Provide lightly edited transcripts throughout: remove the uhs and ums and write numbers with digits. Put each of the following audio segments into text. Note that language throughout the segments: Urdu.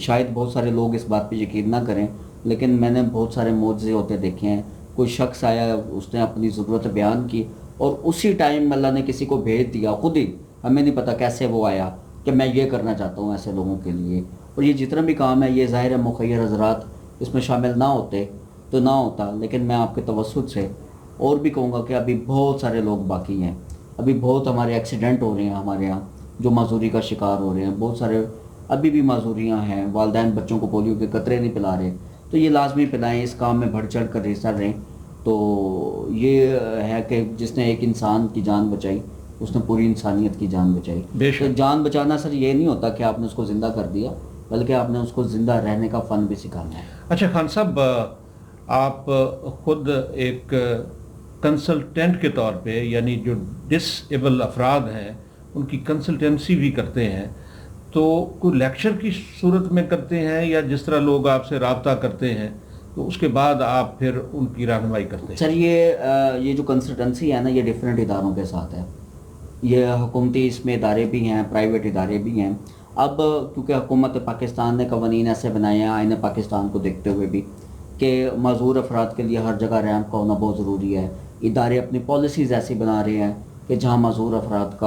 شاید بہت سارے لوگ اس بات پہ یقین نہ کریں، لیکن میں نے بہت سارے معجزے ہوتے دیکھے ہیں. کوئی شخص آیا، اس نے اپنی ضرورت بیان کی اور اسی ٹائم اللہ نے کسی کو بھیج دیا، خود ہی، ہمیں نہیں پتہ کیسے وہ آیا کہ میں یہ کرنا چاہتا ہوں ایسے لوگوں کے لیے. اور یہ جتنا بھی کام ہے، یہ ظاہر ہے مخیر حضرات اس میں شامل نہ ہوتے تو نہ ہوتا، لیکن میں آپ کے توسط سے اور بھی کہوں گا کہ ابھی بہت سارے لوگ باقی ہیں. ابھی بہت ہمارے ایکسیڈنٹ ہو رہے ہیں ہمارے یہاں، جو معذوری کا شکار ہو رہے ہیں. بہت سارے ابھی بھی معذوریاں ہیں، والدین بچوں کو پولیو کے قطرے نہیں پلا رہے. تو یہ لازمی پلائیں، اس کام میں بڑھ چڑھ کر حصہ لیں. تو یہ ہے کہ جس نے ایک انسان کی جان بچائی، اس نے پوری انسانیت کی جان بچائی. تو جان بچانا سر یہ نہیں ہوتا کہ آپ نے اس کو زندہ کر دیا، بلکہ آپ نے اس کو زندہ رہنے کا فن بھی سکھانا ہے. اچھا خان صاحب، آپ خود ایک کنسلٹنٹ کے طور پہ، یعنی جو ڈس ایبل افراد ہیں ان کی کنسلٹنسی بھی کرتے ہیں، تو کوئی لیکچر کی صورت میں کرتے ہیں یا جس طرح لوگ آپ سے رابطہ کرتے ہیں تو اس کے بعد آپ پھر ان کی رہنمائی کرتے ہیں؟ سر یہ جو کنسلٹنسی ہے نا، یہ ڈیفرنٹ اداروں کے ساتھ ہے. یہ حکومتی اس میں ادارے بھی ہیں، پرائیویٹ ادارے بھی ہیں. اب کیونکہ حکومت پاکستان نے قوانین ایسے بنائے ہیں آئین پاکستان کو دیکھتے ہوئے بھی کہ معذور افراد کے لیے ہر جگہ ریمپ کا ہونا بہت ضروری ہے. ادارے اپنی پالیسیز ایسی بنا رہے ہیں کہ جہاں معذور افراد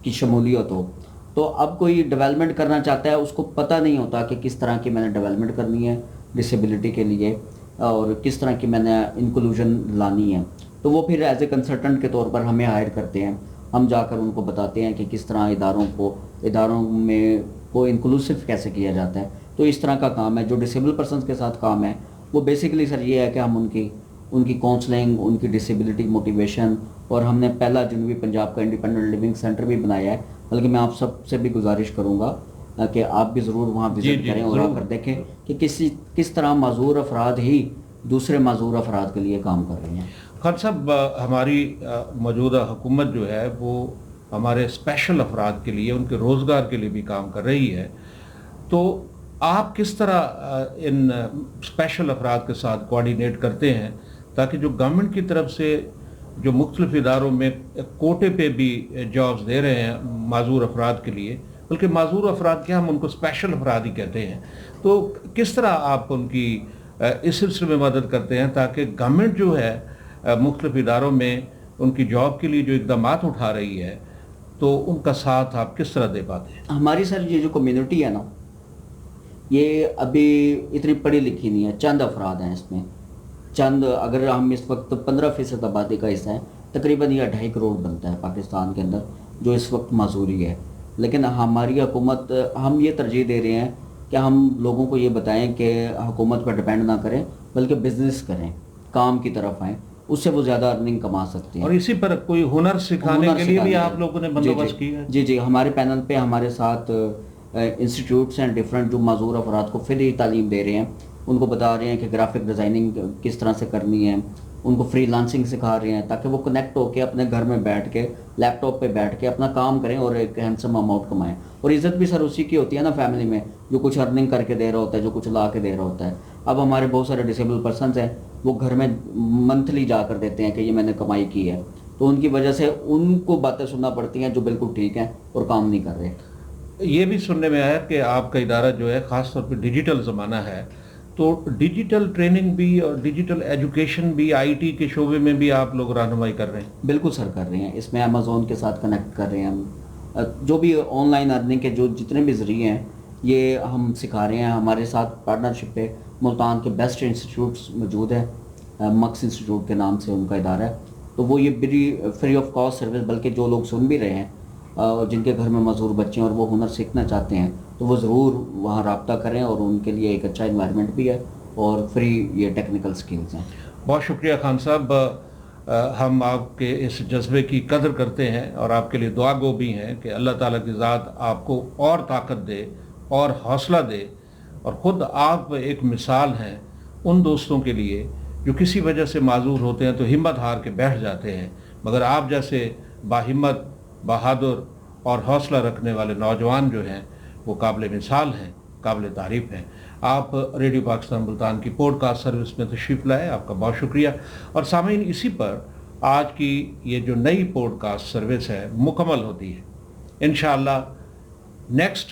کی شمولیت ہو. تو اب کوئی ڈیولپمنٹ کرنا چاہتا ہے، اس کو پتہ نہیں ہوتا کہ کس طرح کی میں نے ڈیولپمنٹ کرنی ہے ڈسیبلٹی کے لیے اور کس طرح کی میں نے انکلوژن لانی ہے. تو وہ پھر ایز اے کنسلٹنٹ کے طور پر ہمیں ہائر کرتے ہیں. ہم جا کر ان کو بتاتے ہیں کہ کس طرح اداروں میں کو انکلوسیو کیسے کیا جاتا ہے. تو اس طرح کا کام ہے. جو ڈسیبل پرسنس کے ساتھ کام ہے وہ بیسیکلی سر یہ ہے کہ ہم ان کی کاؤنسلنگ، ان کی ڈسیبلٹی موٹیویشن، اور ہم نے پہلا جنوبی پنجاب کا انڈیپینڈنٹ لیونگ سینٹر بھی بنایا ہے. بلکہ میں آپ سب سے بھی گزارش کروں گا کہ آپ بھی ضرور وہاں وزٹ کریں اور آ کر دیکھیں کہ کس طرح معذور افراد ہی دوسرے معذور افراد کے لیے کام کر رہے ہیں. خان صاحب، ہماری موجودہ حکومت جو ہے وہ ہمارے اسپیشل افراد کے لیے، ان کے روزگار کے لیے بھی کام کر رہی ہے. تو آپ کس طرح ان اسپیشل افراد کے ساتھ کوآرڈینیٹ کرتے ہیں تاکہ جو گورنمنٹ کی طرف سے جو مختلف اداروں میں کوٹے پہ بھی جابز دے رہے ہیں معذور افراد کے لیے، بلکہ معذور افراد کیا، ہم ان کو اسپیشل افراد ہی کہتے ہیں، تو کس طرح آپ ان کی اس سلسلے میں مدد کرتے ہیں تاکہ گورنمنٹ جو ہے مختلف اداروں میں ان کی جاب کے لیے جو اقدامات اٹھا رہی ہے تو ان کا ساتھ آپ کس طرح دے پاتے ہیں؟ ہماری سر یہ جو کمیونٹی ہے نا، یہ ابھی اتنی پڑھی لکھی نہیں ہے. چند افراد ہیں اس میں، چند. اگر ہم اس وقت 15% آبادی کا حصہ ہے، تقریباً یہ 2.5 کروڑ بنتا ہے پاکستان کے اندر جو اس وقت معذوری ہے. لیکن ہماری حکومت، ہم یہ ترجیح دے رہے ہیں کہ ہم لوگوں کو یہ بتائیں کہ حکومت پر ڈپینڈ نہ کریں بلکہ بزنس کریں، کام کی طرف آئیں، اس سے وہ زیادہ ارننگ کما سکتے ہیں. اور اسی پر کوئی ہنر سکھانے کے لیے بھی آپ لوگوں نے بندوبست کی ہے؟ جی ہمارے پینل پہ ہمارے ساتھ انسٹیٹیوٹس ہیں ڈفرینٹ جو معذور افراد کو فری تعلیم دے رہے ہیں. ان کو بتا رہے ہیں کہ گرافک ڈیزائننگ کس طرح سے کرنی ہے. ان کو فری لانسنگ سکھا رہے ہیں تاکہ وہ کنیکٹ ہو کے اپنے گھر میں بیٹھ کے لیپ ٹاپ پہ بیٹھ کے اپنا کام کریں اور ایک ہینڈسم اماؤنٹ کمائیں. اور عزت بھی سر اسی کی ہوتی ہے نا فیملی میں، جو کچھ ارننگ کر کے دے رہا ہوتا ہے، جو کچھ لا کے دے رہا ہوتا ہے. اب ہمارے بہت سارے ڈسیبل پرسنس ہیں، وہ گھر میں منتھلی جا کر دیتے ہیں کہ یہ میں نے کمائی کی ہے. تو ان کی وجہ سے ان کو باتیں سننا پڑتی ہیں جو بالکل ٹھیک ہیں اور کام نہیں کر رہے. یہ بھی سننے میں آیا کہ آپ کا ادارہ جو ہے خاص طور پہ ڈیجیٹل زمانہ ہے، تو ڈیجیٹل ٹریننگ بھی اور ڈیجیٹل ایجوکیشن بھی، آئی ٹی کے شعبے میں بھی آپ لوگ رہنمائی کر رہے ہیں؟ بالکل سر کر رہے ہیں. اس میں امیزون کے ساتھ کنیکٹ کر رہے ہیں ہم. جو بھی آن لائن ارننگ کے جو جتنے بھی ذریعے ہیں یہ ہم سکھا رہے ہیں. ہمارے ساتھ پارٹنرشپ پہ ملتان کے بیسٹ انسٹیٹیوٹس موجود ہیں، مکس انسٹیٹیوٹ کے نام سے ان کا ادارہ ہے. تو وہ یہ فری آف کاسٹ سروس، بلکہ جو لوگ سن بھی رہے ہیں جن کے گھر میں معذور بچے ہیں اور وہ ہنر سیکھنا چاہتے ہیں تو وہ ضرور وہاں رابطہ کریں. اور ان کے لیے ایک اچھا انوائرمنٹ بھی ہے اور فری یہ ٹیکنیکل سکلز ہیں. بہت شکریہ خان صاحب. ہم آپ کے اس جذبے کی قدر کرتے ہیں اور آپ کے لیے دعا گو بھی ہیں کہ اللہ تعالیٰ کی ذات آپ کو اور طاقت دے اور حوصلہ دے. اور خود آپ ایک مثال ہیں ان دوستوں کے لیے جو کسی وجہ سے معذور ہوتے ہیں تو ہمت ہار کے بیٹھ جاتے ہیں، مگر آپ جیسے باہمت، بہادر اور حوصلہ رکھنے والے نوجوان جو ہیں وہ قابل مثال ہیں، قابل تعریف ہیں. آپ ریڈیو پاکستان ملتان کی پوڈ کاسٹ سروس میں تشریف لائے، آپ کا بہت شکریہ. اور سامعین، اسی پر آج کی یہ جو نئی پوڈ کاسٹ سروس ہے مکمل ہوتی ہے. انشاءاللہ نیکسٹ